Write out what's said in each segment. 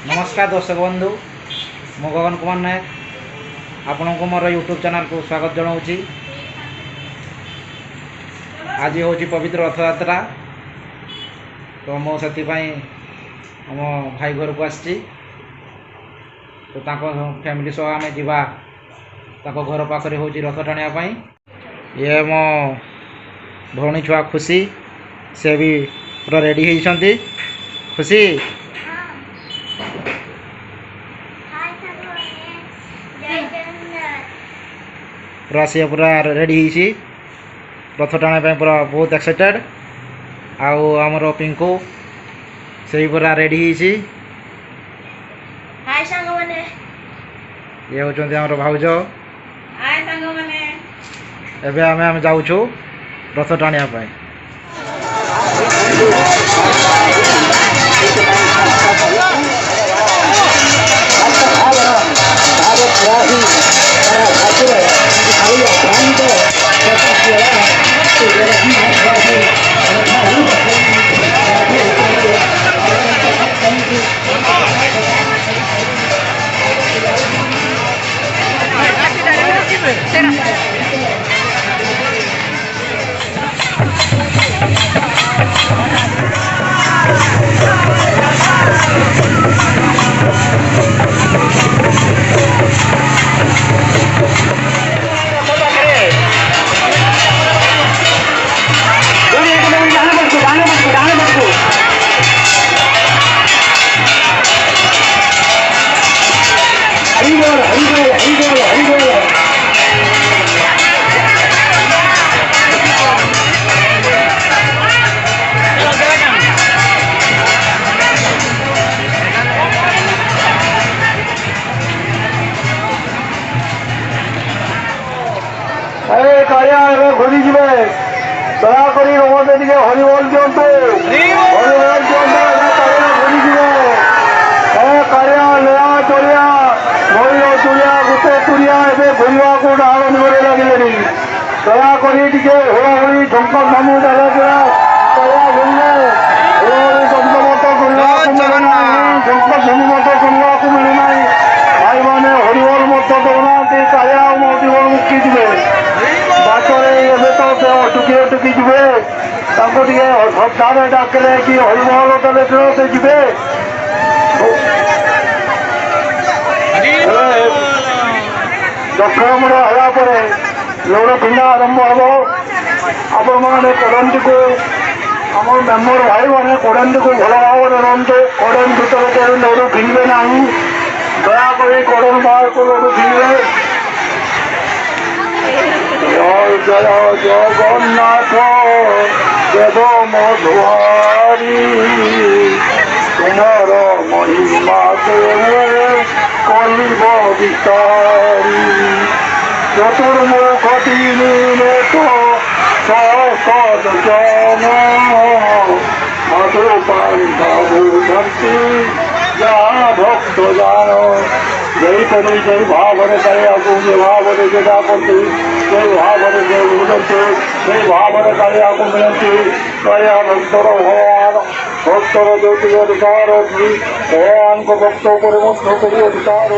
नमस्कार दर्शक बंधु मु गगन कुमार नायक आपण को मोर यूट्यूब चैनल को स्वागत जनाऊँगी। आज हूँ पवित्र रथ यात्रा तो मुझे आम भाई घर को आसी तो फैमिली सह आम जा घर पाखे हूँ रथ टाणिया ये मो भौणी छुआ खुशी से भी पूरा रेडी होती खुशी पूरा सी पूरा रेडी होती रथ टाणा पूरा बहुत एक्साइटेड आमर पिंकू से पूरा रेडी होती ये होचंती हमर भाउज एबे आमे जाऊछु रथ टाणिया पाई। घुरी जी दयाकोरी मत टे हरिबोल दिंतु हरिबोल घुरी जी कारिया लेया चलिया मयूर चुड़िया गोटे चुड़िया ए घुरवा को डाण निबड़े लगे दयाकोरी टे हुड़ाहुड़ी ढंक धमु दया घुरले हुड़ाहुड़ी दमदमत ढंक धमु मत शुणा को मिलूना भाई मैंने हरिबोल मत दौना कारिया जीवन मुक्ति जी टुकी टुकी जीवे सप्ताह डाकले कि हरिमहल देले से जीवे दक्षिण होगापर लौड़ भिड़ा आरंभ हम आपण मैंने कड़ंती को आम मेम्बर भाई मैंने कड़ंती को भल भाव रंतु कड़न भर लौड़ भिड़े ना दयाकोरी कड़न बाहर को लौड़ भिड़े। जय जय जगन्नाथ देव मधुआरी तुम्हार महिमा कलिब विस्तारी चतुर्मुख तीन तो सद जन मधुपांता धरती जा भक्त जान जय करी जय भाव करिया भाव जेटा करती जय भाव मिलते जय भाव करिया मिलती करिया भक्तर भगवान भक्तर ज्योति अधिकार भगवान को भक्तों पर मुक्त करी अधिकार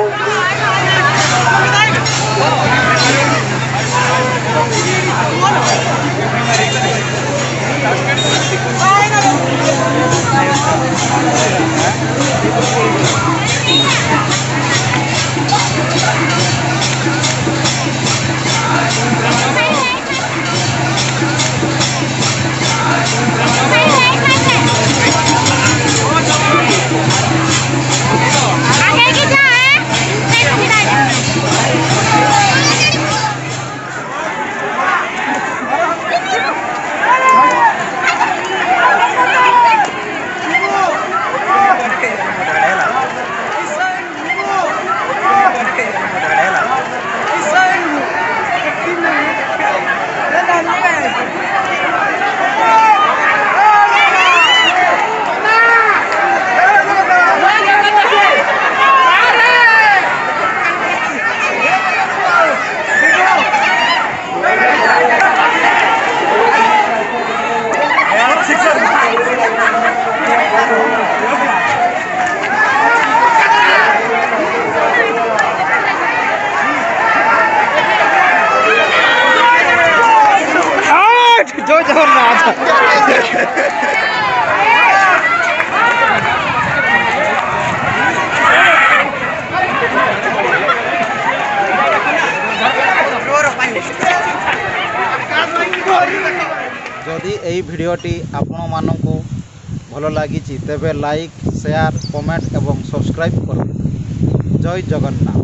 ଜୟ ଜଗନ୍ନାଥ। जदि यही भिडियोटी आपण मानक भल लगी तेबे लाइक शेयर कमेंट एवं सब्सक्राइब करूँ। जय जगन्नाथ।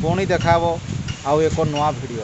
पुणी देखाबो आउ एक नवा भिडियो।